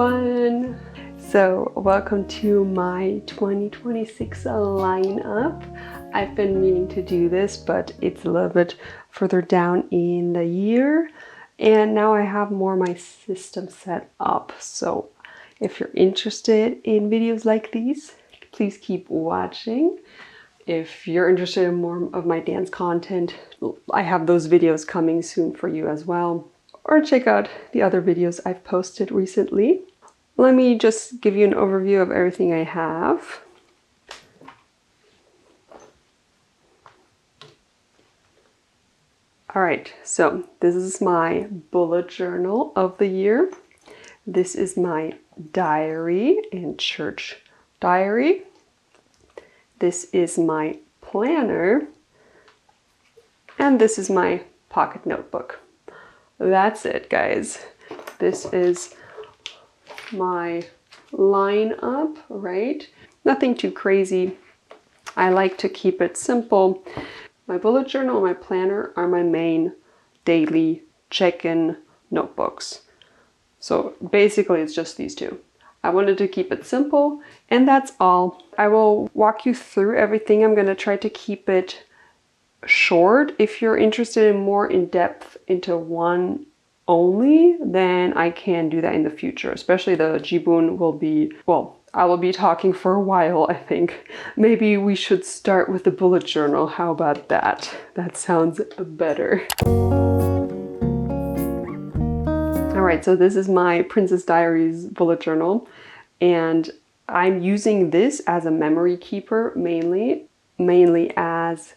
everyone! So welcome to my 2026 lineup. I've been meaning to do this, but it's a little bit further down in the year, and now I have more of my system set up. So if you're interested in videos like these, please keep watching. If you're interested in more of my dance content, I have those videos coming soon for you as well. Or check out the other videos I've posted recently. Let me just give you an overview of everything I have. All right, so this is my bullet journal of the year. This is my diary and church diary. This is my planner. And this is my pocket notebook. That's it, guys. This is my lineup, right? Nothing too crazy. I like to keep it simple. My bullet journal and my planner are my main daily check-in notebooks. So basically it's just these two. I wanted to keep it simple, and that's all. I will walk you through everything. I'm gonna try to keep it short. If you're interested in more in depth into one only, then I can do that in the future. Especially the Jibun will be, well, I will be talking for a while, I think. Maybe we should start with the bullet journal. How about that? That sounds better. All right, so this is my Princess Diaries bullet journal, and I'm using this as a memory keeper mainly as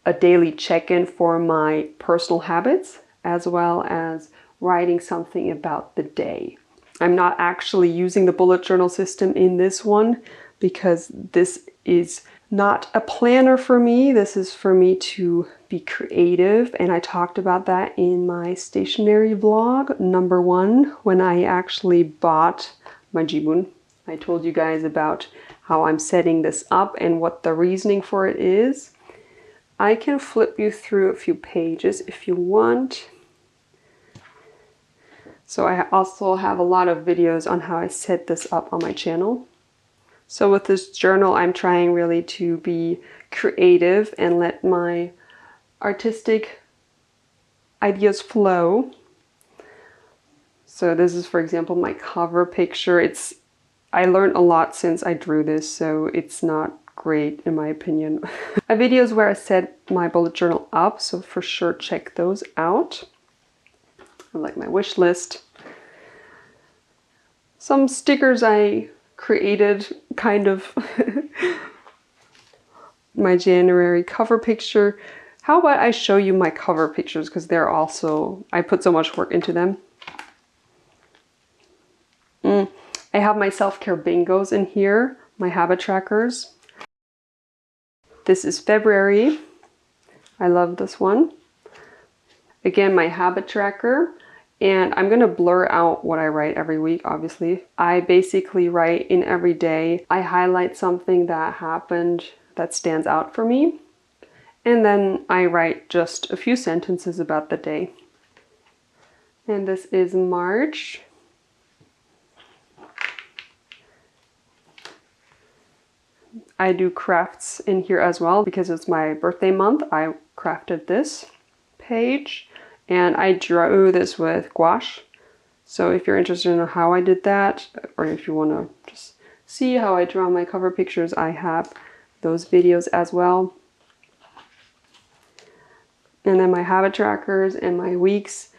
a daily check-in for my personal habits, as well as writing something about the day. I'm not actually using the bullet journal system in this one because this is not a planner for me. This is for me to be creative, and I talked about that in my stationery vlog number 1 when I actually bought my Jibun. I told you guys about how I'm setting this up and what the reasoning for it is. I can flip you through a few pages if you want. So I also have a lot of videos on how I set this up on my channel. So with this journal, I'm trying really to be creative and let my artistic ideas flow. So this is, for example, my cover picture. I learned a lot since I drew this, so it's not great in my opinion. I have videos where I set my bullet journal up, so for sure check those out. I like my wish list. Some stickers I created, kind of. My January cover picture. How about I show you my cover pictures, because they're also, I put so much work into them. I have my self-care bingos in here, my habit trackers. This is February. I love this one. Again, my habit tracker. And I'm gonna blur out what I write every week, obviously. I basically write in every day. I highlight something that happened that stands out for me. And then I write just a few sentences about the day. And this is March. I do crafts in here as well because it's my birthday month. I crafted this page and I drew this with gouache. So if you're interested in how I did that, or if you want to just see how I draw my cover pictures, I have those videos as well. And then my habit trackers and my weeks.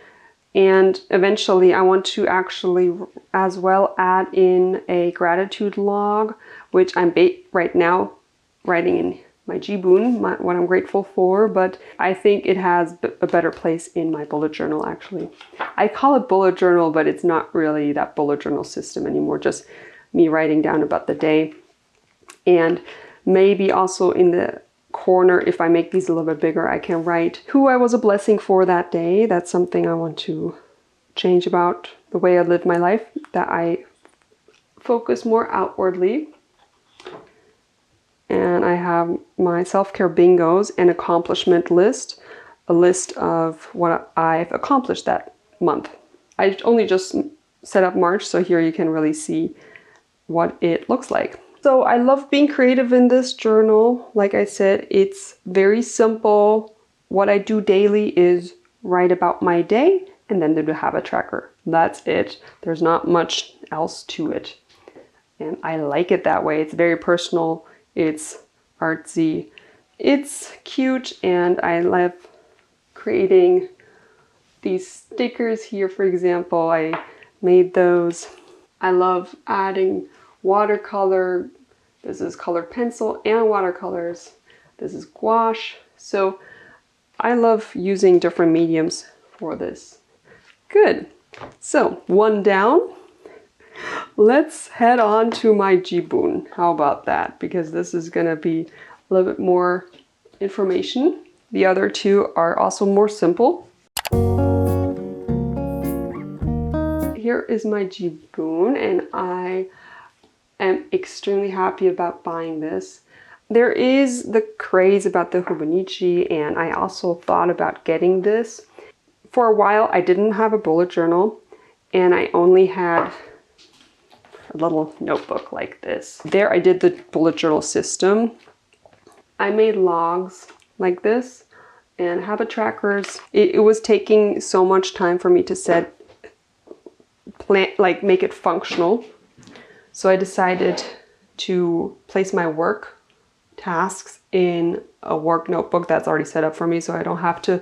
And eventually I want to actually as well add in a gratitude log, which I'm right now writing in my Jibun, what I'm grateful for, but I think it has a better place in my bullet journal actually. I call it bullet journal, but it's not really that bullet journal system anymore, just me writing down about the day. And maybe also in the corner, if I make these a little bit bigger, I can write who I was a blessing for that day. That's something I want to change about the way I live my life, that I focus more outwardly. And I have my self-care bingos and accomplishment list, a list of what I've accomplished that month. I only just set up March, so here you can really see what it looks like. So I love being creative in this journal. Like I said, it's very simple. What I do daily is write about my day and then do the habit tracker. That's it. There's not much else to it. And I like it that way. It's very personal. It's artsy. It's cute, and I love creating these stickers here, for example. I made those. I love adding watercolor. This is colored pencil and watercolors. This is gouache. So I love using different mediums for this. Good. So one down. Let's head on to my Jibun. How about that? Because this is going to be a little bit more information. The other two are also more simple. Here is my Jibun, and I am extremely happy about buying this. There is the craze about the Hobonichi, and I also thought about getting this. For a while, I didn't have a bullet journal, and I only had a little notebook like this. There I did the bullet journal system. I made logs like this and habit trackers. It was taking so much time for me to make it functional. So I decided to place my work tasks in a work notebook that's already set up for me, so I don't have to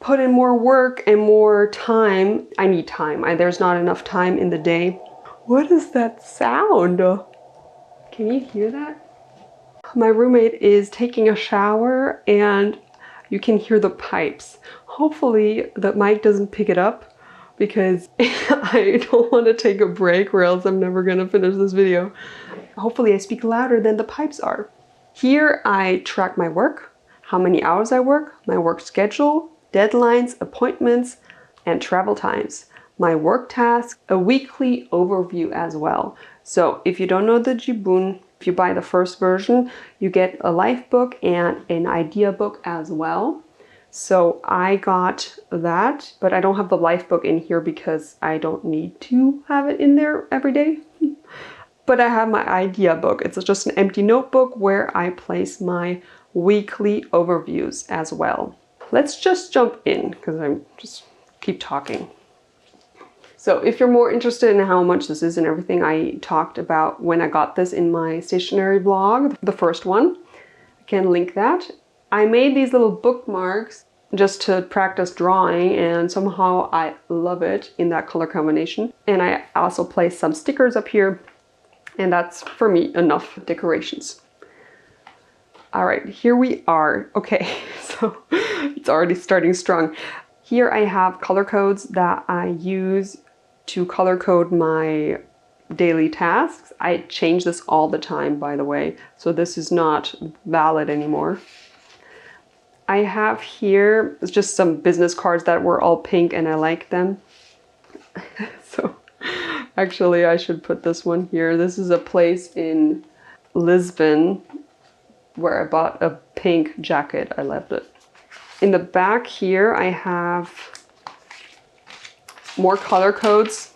put in more work and more time. I need time. There's not enough time in the day. What is that sound? Can you hear that? My roommate is taking a shower and you can hear the pipes. Hopefully the mic doesn't pick it up, because I don't want to take a break or else I'm never gonna finish this video. Hopefully I speak louder than the pipes are. Here I track my work, how many hours I work, my work schedule, deadlines, appointments, and travel times. My work tasks, a weekly overview as well. So if you don't know the Jibun, if you buy the first version, you get a life book and an idea book as well. So I got that, but I don't have the life book in here because I don't need to have it in there every day. But I have my idea book. It's just an empty notebook where I place my weekly overviews as well. Let's just jump in because I'm just keep talking. So if you're more interested in how much this is and everything, I talked about when I got this in my stationery vlog, the first one. I can link that. I made these little bookmarks just to practice drawing, and somehow I love it in that color combination. And I also placed some stickers up here, and that's for me enough decorations. All right, here we are. Okay, so it's already starting strong. Here I have color codes that I use to color code my daily tasks. I change this all the time, by the way, so this is not valid anymore. I have here just some business cards that were all pink and I like them. So actually I should put this one here. This is a place in Lisbon where I bought a pink jacket. I loved it. In the back here I have more color codes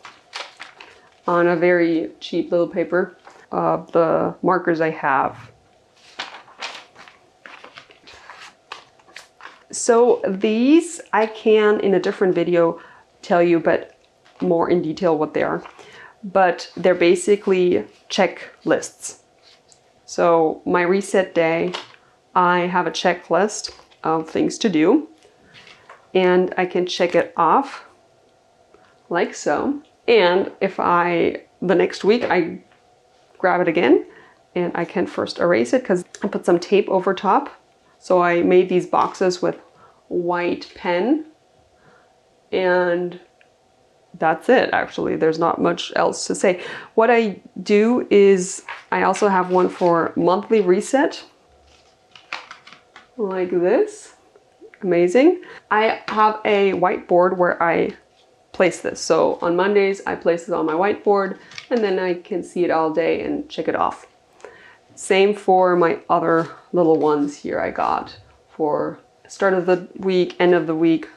on a very cheap little paper of the markers I have. So these I can in a different video tell you but more in detail what they are. But they're basically checklists. So my reset day, I have a checklist of things to do and I can check it off like so. And if the next week I grab it again and I can first erase it because I put some tape over top. So I made these boxes with white pen and that's it actually. There's not much else to say. What I do is I also have one for monthly reset like this. Amazing. I have a whiteboard where I place this. So on Mondays I place it on my whiteboard and then I can see it all day and check it off. Same for my other little ones here I got for start of the week, end of the week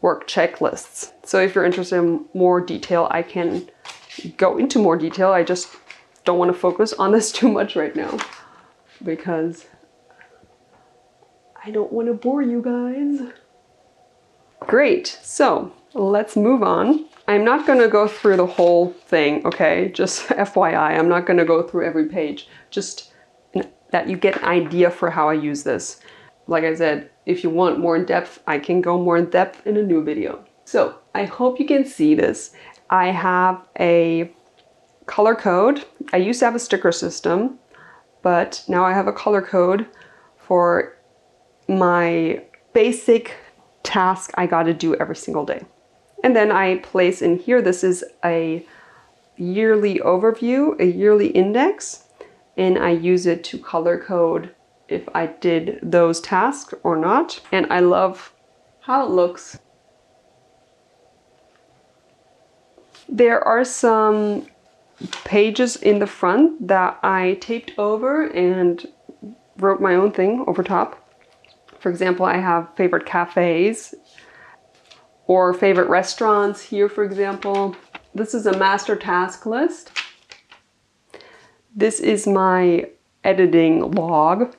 work checklists. So if you're interested in more detail, I can go into more detail. I just don't want to focus on this too much right now because I don't want to bore you guys. Great, so let's move on. I'm not going to go through the whole thing, okay? Just FYI, I'm not going to go through every page. Just that you get an idea for how I use this. Like I said, if you want more in depth, I can go more in depth in a new video. So I hope you can see this. I have a color code. I used to have a sticker system, but now I have a color code for my basic task I got to do every single day. And then I place in here, this is a yearly overview, a yearly index, and I use it to color code if I did those tasks or not. And I love how it looks. There are some pages in the front that I taped over and wrote my own thing over top. For example, I have favorite cafes or favorite restaurants here, for example. This is a master task list. This is my editing log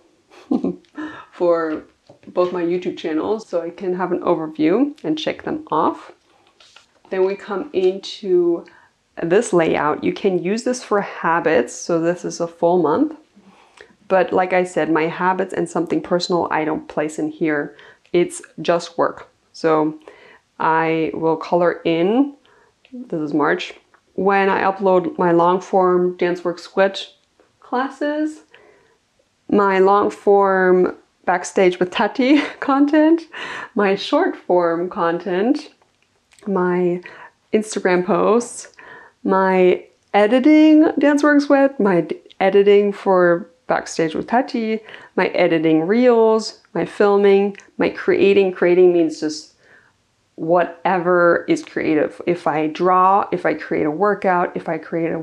for both my YouTube channels, so I can have an overview and check them off. Then we come into this layout. You can use this for habits, so this is a full month. But like I said, my habits and something personal I don't place in here. It's just work. So I will color in, this is March, when I upload my long form dance work sketch classes, my long form backstage with Tati content, my short form content, my Instagram posts, my editing dance work sweat, my editing for backstage with Tati, my editing reels, my filming, my creating. Creating means just whatever is creative. If I draw, if I create a workout, if I create a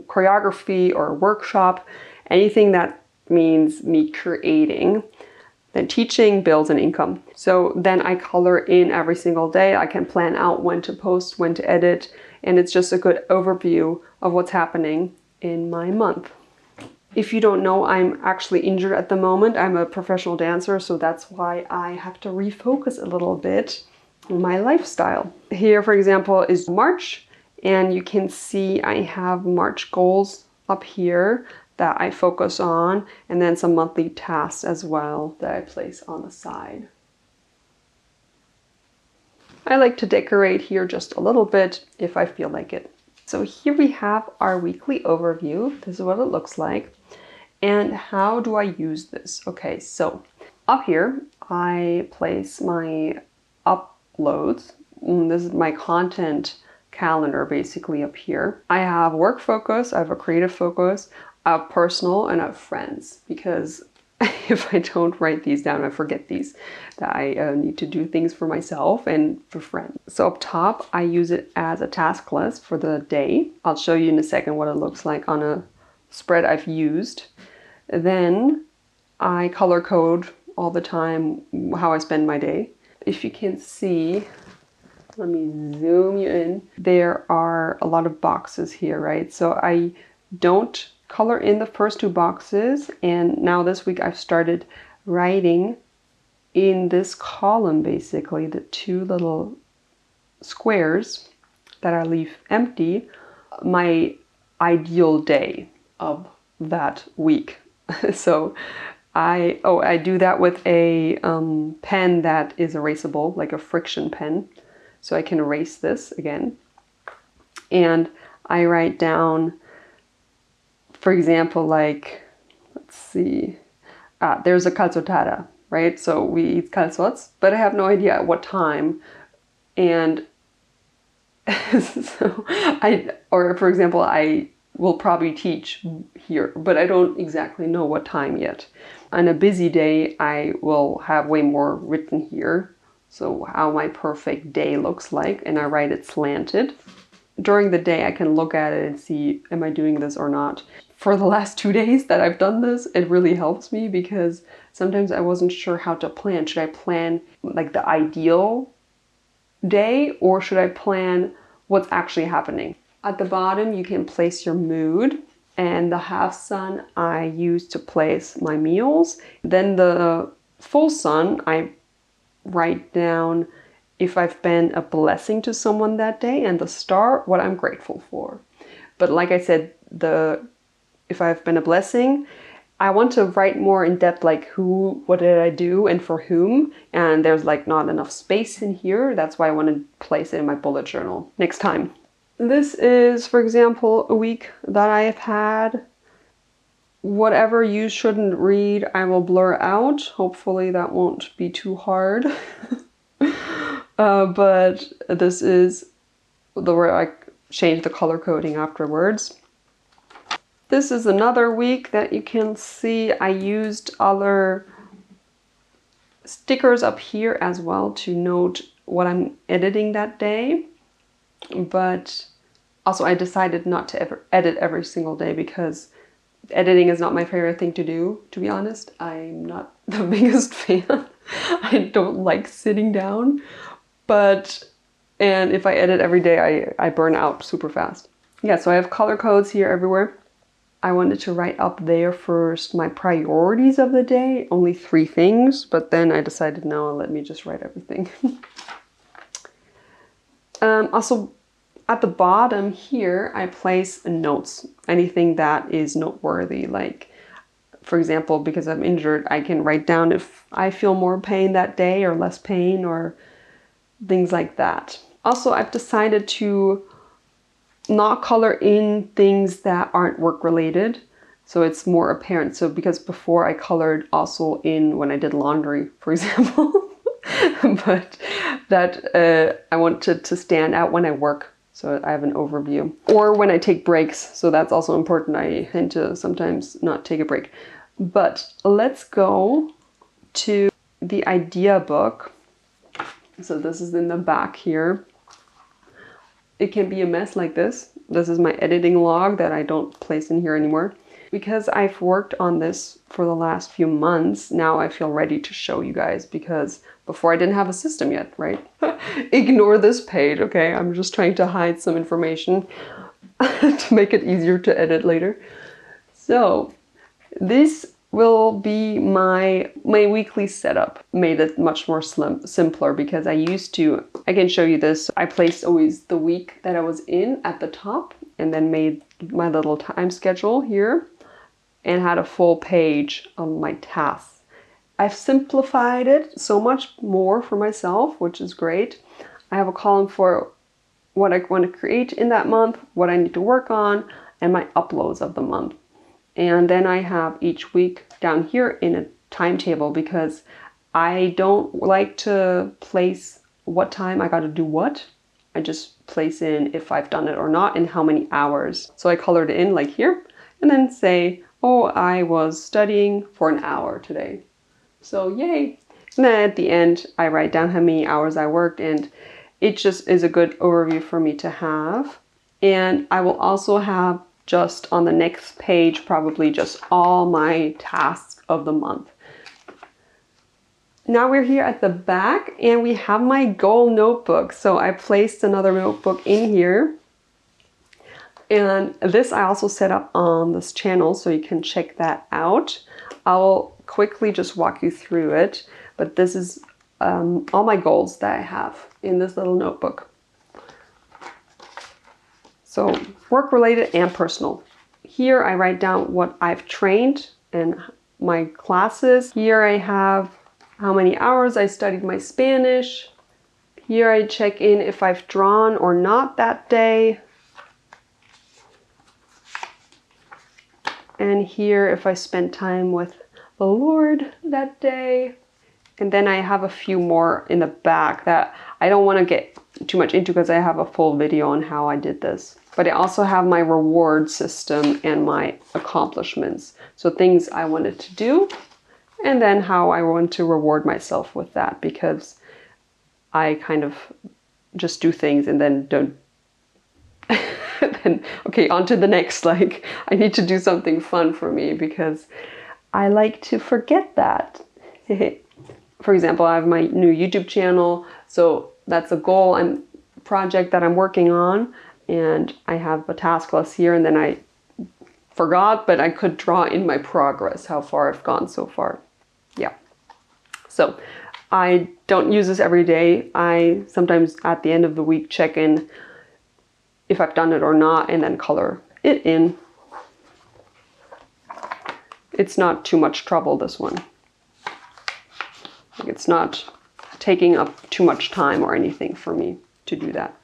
choreography or a workshop, anything that means me creating. Then teaching, bills, and income. So then I color in every single day. I can plan out when to post, when to edit, and it's just a good overview of what's happening in my month. If you don't know, I'm actually injured at the moment. I'm a professional dancer, so that's why I have to refocus a little bit on my lifestyle. Here, for example, is March, and you can see I have March goals up here that I focus on, and then some monthly tasks as well that I place on the side. I like to decorate here just a little bit if I feel like it. So here we have our weekly overview. This is what it looks like. And how do I use this? Okay, so up here I place my uploads. This is my content calendar basically up here. I have work focus, I have a creative focus, I have personal, and I have friends, because if I don't write these down, I forget these, that I need to do things for myself and for friends. So up top, I use it as a task list for the day. I'll show you in a second what it looks like on a spread I've used. Then I color code all the time how I spend my day. If you can see, let me zoom you in. There are a lot of boxes here, right? So I don't color in the first two boxes, and now this week I've started writing in this column, basically the two little squares that I leave empty, my ideal day of that week. So I do that with a pen that is erasable, like a friction pen, so I can erase this again. And I write down, for example, like, let's see, there's a calzotada, right? So we eat calzots, but I have no idea at what time. And so or for example, I will probably teach here, but I don't exactly know what time yet. On a busy day, I will have way more written here. So how my perfect day looks like, and I write it slanted. During the day, I can look at it and see, am I doing this or not? For the last 2 days that I've done this, it really helps me, because sometimes I wasn't sure how to plan. Should I plan like the ideal day, or should I plan what's actually happening? At the bottom, you can place your mood, and the half sun I use to place my meals. Then the full sun, I write down if I've been a blessing to someone that day, and the star, what I'm grateful for. But like I said, if I've been a blessing, I want to write more in depth, like who, what did I do and for whom, and there's like not enough space in here. That's why I want to place it in my bullet journal next time. This is, for example, a week that I have had. Whatever you shouldn't read, I will blur out. Hopefully that won't be too hard. But this is where I changed the color coding afterwards. This is another week that you can see I used other stickers up here as well to note what I'm editing that day. But also I decided not to ever edit every single day because editing is not my favorite thing to do, to be honest. I'm not the biggest fan. I don't like sitting down. And if I edit every day, I burn out super fast. Yeah, so I have color codes here everywhere. I wanted to write up there first my priorities of the day, only 3 things, but then I decided, no, let me just write everything. Also, at the bottom here, I place notes, anything that is noteworthy. Like, for example, because I'm injured, I can write down if I feel more pain that day or less pain or things like that. Also, I've decided to not color in things that aren't work related, so it's more apparent. So because before I colored also in when I did laundry, for example, but that I wanted to stand out when I work, so I have an overview. Or when I take breaks, so that's also important. I tend to sometimes not take a break. But let's go to the idea book. So this is in the back here. It can be a mess like this. This is my editing log that I don't place in here anymore. Because I've worked on this for the last few months, now I feel ready to show you guys, because before I didn't have a system yet, right? Ignore this page, okay? I'm just trying to hide some information to make it easier to edit later. So this will be my weekly setup. Made it much more simpler because I can show you this. I placed always the week that I was in at the top and then made my little time schedule here and had a full page of my tasks. I've simplified it so much more for myself, which is great. I have a column for what I want to create in that month, what I need to work on, and my uploads of the month. And then I have each week down here in a timetable because I don't like to place what time I got to do what. I just place in if I've done it or not and how many hours. So I colored it in like here and then say, oh, I was studying for an hour today. So yay. And then at the end, I write down how many hours I worked, and it just is a good overview for me to have. And I will also have just on the next page, probably just all my tasks of the month. Now we're here at the back and we have my goal notebook. So I placed another notebook in here. And this I also set up on this channel, so you can check that out. I'll quickly just walk you through it, but this is all my goals that I have in this little notebook. So work related and personal. Here I write down what I've trained and my classes. Here I have how many hours I studied my Spanish. Here I check in if I've drawn or not that day. And here if I spent time with the Lord that day. And then I have a few more in the back that I don't want to get too much into because I have a full video on how I did this. But I also have my reward system and my accomplishments. So things I wanted to do and then how I want to reward myself with that, because I kind of just do things and then don't. Then, okay, on to the next. Like, I need to do something fun for me because I like to forget that. For example, I have my new YouTube channel. So that's a goal and project that I'm working on, and I have a task list here, and then I forgot, but I could draw in my progress, how far I've gone so far. Yeah. So I don't use this every day. I sometimes at the end of the week check in if I've done it or not, and then color it in. It's not too much trouble, this one. Like, it's not taking up too much time or anything for me to do that.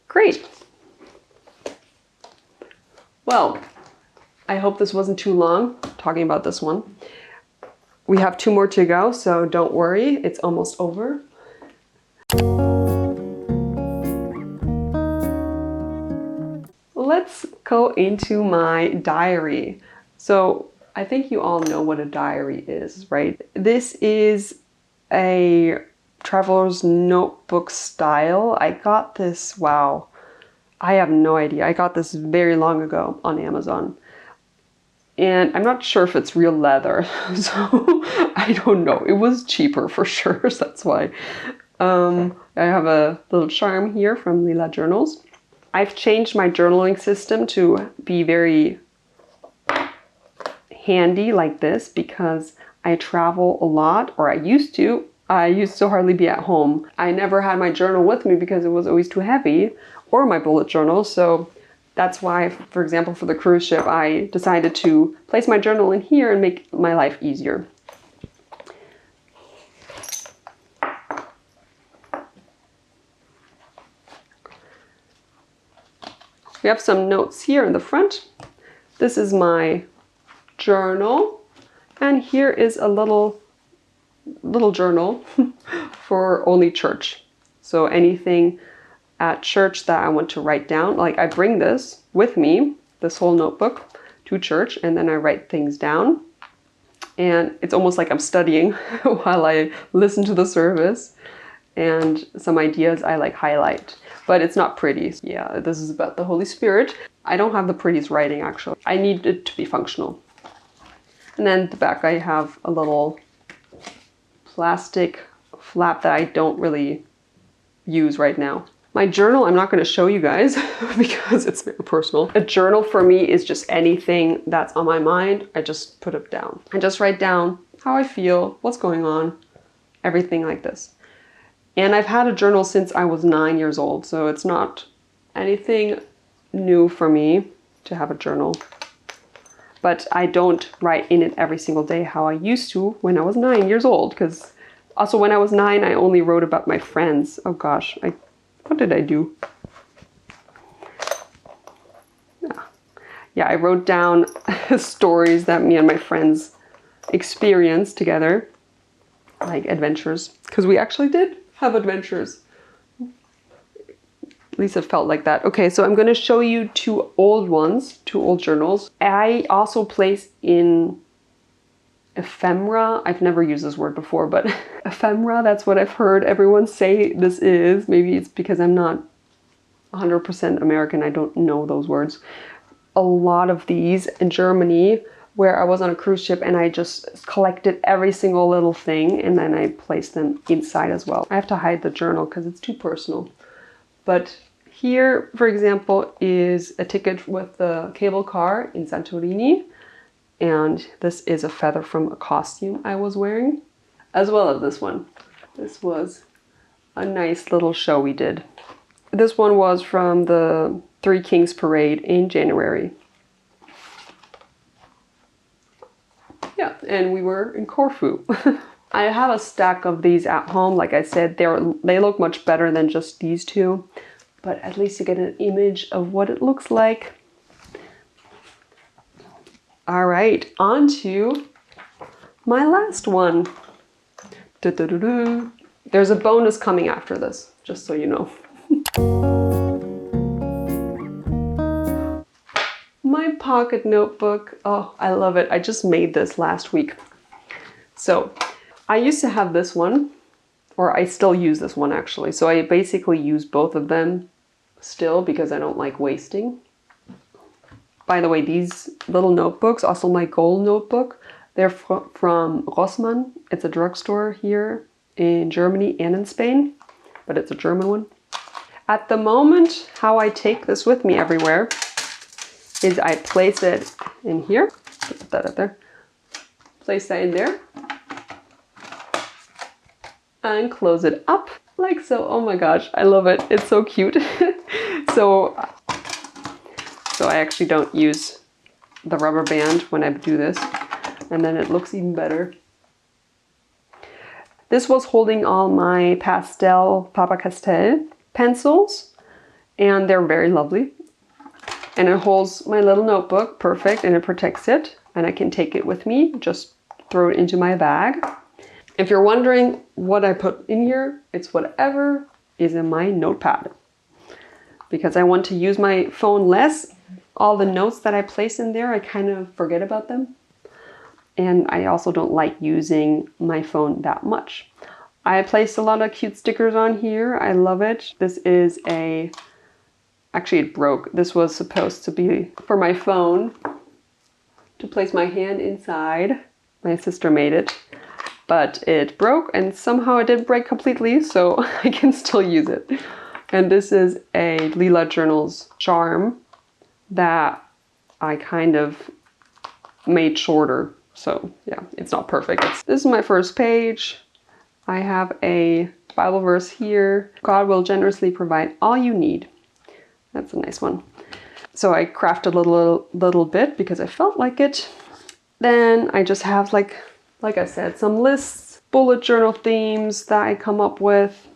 Great. Well, I hope this wasn't too long talking about this one. We have 2 more to go, so don't worry, it's almost over. Let's go into my diary. So I think you all know what a diary is, right? This is a traveler's notebook style. I got this, wow, I have no idea. I got this very long ago on Amazon. And I'm not sure if it's real leather, so I don't know. It was cheaper for sure, so that's why. I have a little charm here from Lila Journals. I've changed my journaling system to be very handy like this because I travel a lot, or I used to. I used to hardly be at home. I never had my journal with me because it was always too heavy, or my bullet journal, so that's why, for example, for the cruise ship, I decided to place my journal in here and make my life easier. We have some notes here in the front. This is my journal, and here is a little journal for only church. So anything at church that I want to write down, like I bring this with me, this whole notebook, to church, and then I write things down. And it's almost like I'm studying while I listen to the service, and some ideas I like highlight. But it's not pretty. Yeah, this is about the Holy Spirit. I don't have the prettiest writing, actually. I need it to be functional. And then at the back I have a little plastic flap that I don't really use right now. My journal, I'm not going to show you guys because it's very personal. A journal for me is just anything that's on my mind. I just put it down. I just write down how I feel, what's going on, everything like this. And I've had a journal since I was 9 years old, so it's not anything new for me to have a journal. But I don't write in it every single day how I used to when I was 9 years old, because also when I was 9, I only wrote about my friends. Oh gosh, what did I do? Yeah, I wrote down stories that me and my friends experienced together, like adventures, because we actually did have adventures. At least it felt like that. Okay, so I'm going to show you 2 old ones, 2 old journals. I also place in ephemera. I've never used this word before, but ephemera, that's what I've heard everyone say this is. Maybe it's because I'm not 100% American. I don't know those words. A lot of these in Germany, where I was on a cruise ship, and I just collected every single little thing, and then I placed them inside as well. I have to hide the journal because it's too personal. But here, for example, is a ticket with the cable car in Santorini. And this is a feather from a costume I was wearing, as well as this one. This was a nice little show we did. This one was from the Three Kings Parade in January. Yeah, and we were in Corfu. I have a stack of these at home. Like I said, they look much better than just these 2, but at least you get an image of what it looks like. All right, on to my last one. There's a bonus coming after this, just so you know. My pocket notebook. Oh, I love it. I just made this last week. So I used to have this one, or I still use this one actually. So I basically use both of them still because I don't like wasting. By the way, these little notebooks, also my goal notebook, they're from Rossmann. It's a drugstore here in Germany and in Spain, but it's a German one. At the moment, how I take this with me everywhere is I place it in here, put that up there, place that in there, and close it up like so. Oh my gosh, I love it. It's so cute. So I actually don't use the rubber band when I do this, and then it looks even better. This was holding all my pastel Faber-Castell pencils, and they're very lovely. And it holds my little notebook perfect, and it protects it, and I can take it with me, just throw it into my bag. If you're wondering what I put in here, it's whatever is in my notepad, because I want to use my phone less. All the notes that I place in there, I kind of forget about them. And I also don't like using my phone that much. I placed a lot of cute stickers on here. I love it. This is actually it broke. This was supposed to be for my phone to place my hand inside. My sister made it, but it broke, and somehow it didn't break completely, so I can still use it. And this is a Lila Journals charm that I kind of made shorter. So yeah, it's not perfect. This is my first page. I have a Bible verse here. God will generously provide all you need. That's a nice one. So I crafted a little bit because I felt like it. Then I just have, like I said, some lists, bullet journal themes that I come up with,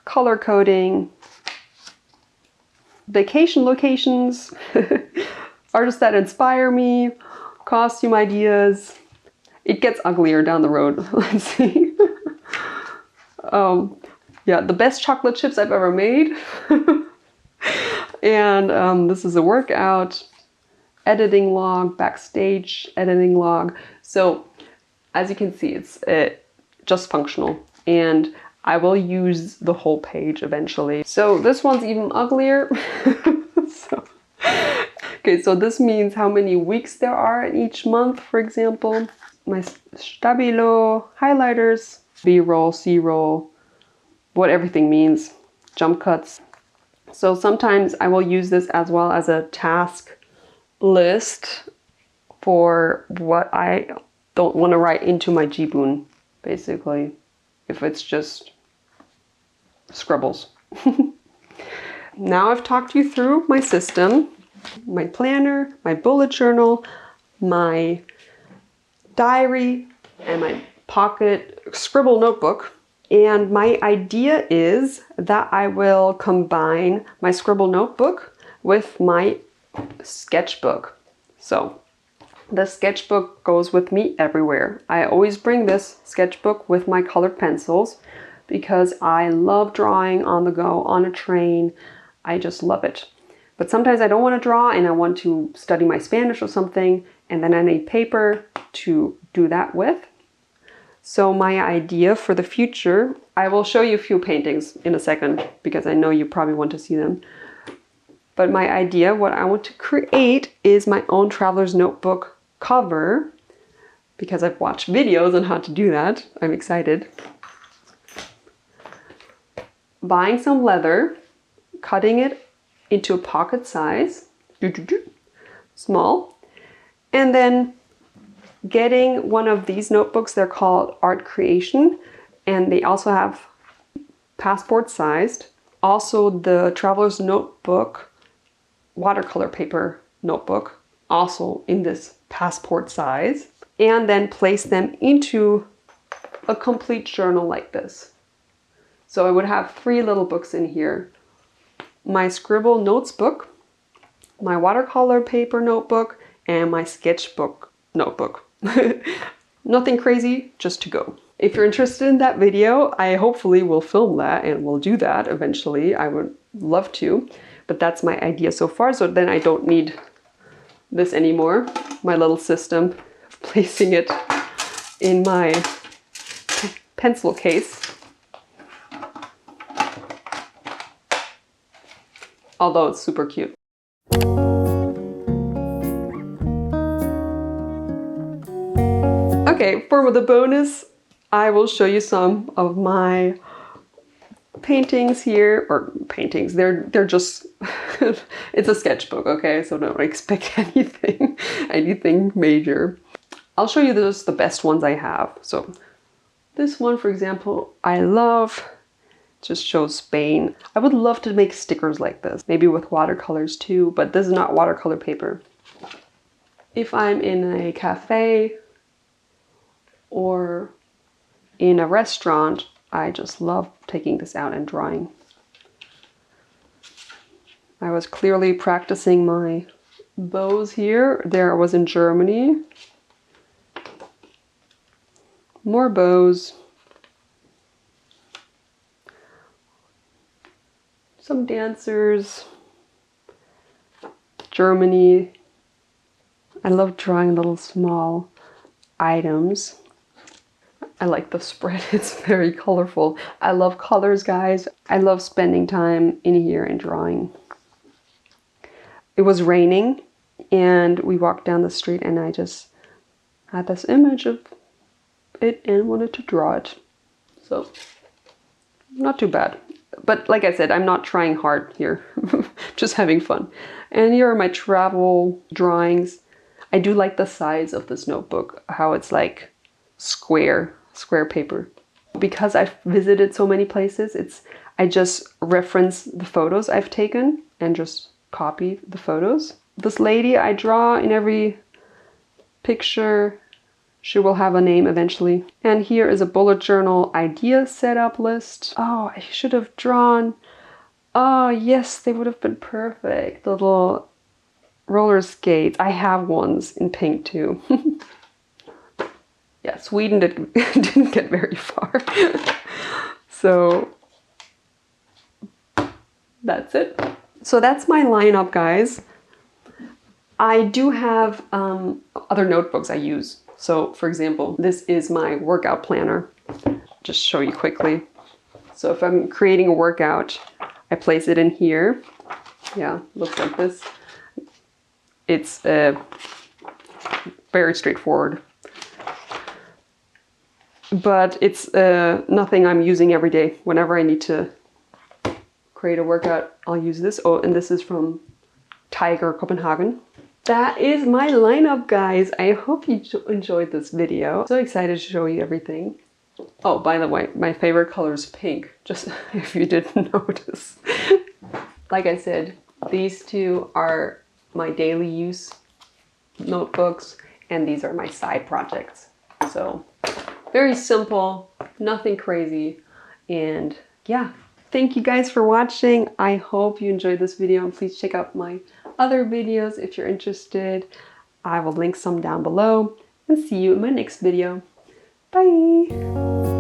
color coding, vacation locations, artists that inspire me, costume ideas. It gets uglier down the road. Let's see. Yeah, the best chocolate chips I've ever made. And this is a workout, editing log, backstage editing log. So as you can see, it's just functional, and I will use the whole page eventually. So this one's even uglier. Okay, so this means how many weeks there are in each month, for example. My Stabilo highlighters, B-roll, C-roll, what everything means, jump cuts. So sometimes I will use this as well as a task list for what I don't want to write into my Jibun, basically, if it's just scribbles. Now I've talked you through my system, my planner, my bullet journal, my diary, and my pocket scribble notebook. And my idea is that I will combine my scribble notebook with my sketchbook. So the sketchbook goes with me everywhere. I always bring this sketchbook with my colored pencils because I love drawing on the go, on a train. I just love it. But sometimes I don't want to draw and I want to study my Spanish or something, and then I need paper to do that with. So my idea for the future, I will show you a few paintings in a second because I know you probably want to see them. But my idea, what I want to create is my own traveler's notebook cover, because I've watched videos on how to do that. I'm excited. Buying some leather, cutting it into a pocket size, small, and then getting one of these notebooks. They're called Art Creation, and they also have passport sized. Also the traveler's notebook, watercolor paper notebook, also in this passport size, and then place them into a complete journal like this. So I would have 3 little books in here. My scribble notes book, my watercolor paper notebook, and my sketchbook notebook. Nothing crazy, just to go. If you're interested in that video, I hopefully will film that and we'll do that eventually. I would love to, but that's my idea so far. So then I don't need this anymore. My little system of placing it in my pencil case. Although it's super cute. Okay, Okay, for the bonus, I will show you some of my paintings here, or paintings, they're just, it's a sketchbook, okay? So don't expect anything major. I'll show you just the best ones I have. So this one, for example, I love. Just shows Spain. I would love to make stickers like this, maybe with watercolors too, but this is not watercolor paper. If I'm in a cafe or in a restaurant, I just love taking this out and drawing. I was clearly practicing my bows here. There I was in Germany. More bows. Some dancers. Germany. I love drawing little small items. I like the spread, it's very colorful. I love colors, guys. I love spending time in here and drawing. It was raining and we walked down the street and I just had this image of it and wanted to draw it. So, not too bad. But like I said, I'm not trying hard here, just having fun. And here are my travel drawings. I do like the size of this notebook, how it's like square paper. Because I've visited so many places, I just reference the photos I've taken and just copy the photos. This lady I draw in every picture, she will have a name eventually. And here is a bullet journal idea setup list. Oh, I should have drawn. Oh yes, they would have been perfect. The little roller skates. I have ones in pink too. Yeah, Sweden didn't get very far. So that's it. So that's my lineup, guys. I do have other notebooks I use. So for example, this is my workout planner. Just show you quickly. So if I'm creating a workout, I place it in here. Yeah, looks like this. It's very straightforward. But it's nothing I'm using every day. Whenever I need to create a workout, I'll use this. Oh, and this is from Tiger Copenhagen. That is my lineup, guys. I hope you enjoyed this video. So excited to show you everything. Oh, by the way, my favorite color is pink, just if you didn't notice. Like I said, these two are my daily use notebooks, and these are my side projects. So very simple, nothing crazy. And yeah, thank you guys for watching. I hope you enjoyed this video, and please check out my other videos if you're interested. I will link some down below, and see you in my next video. Bye!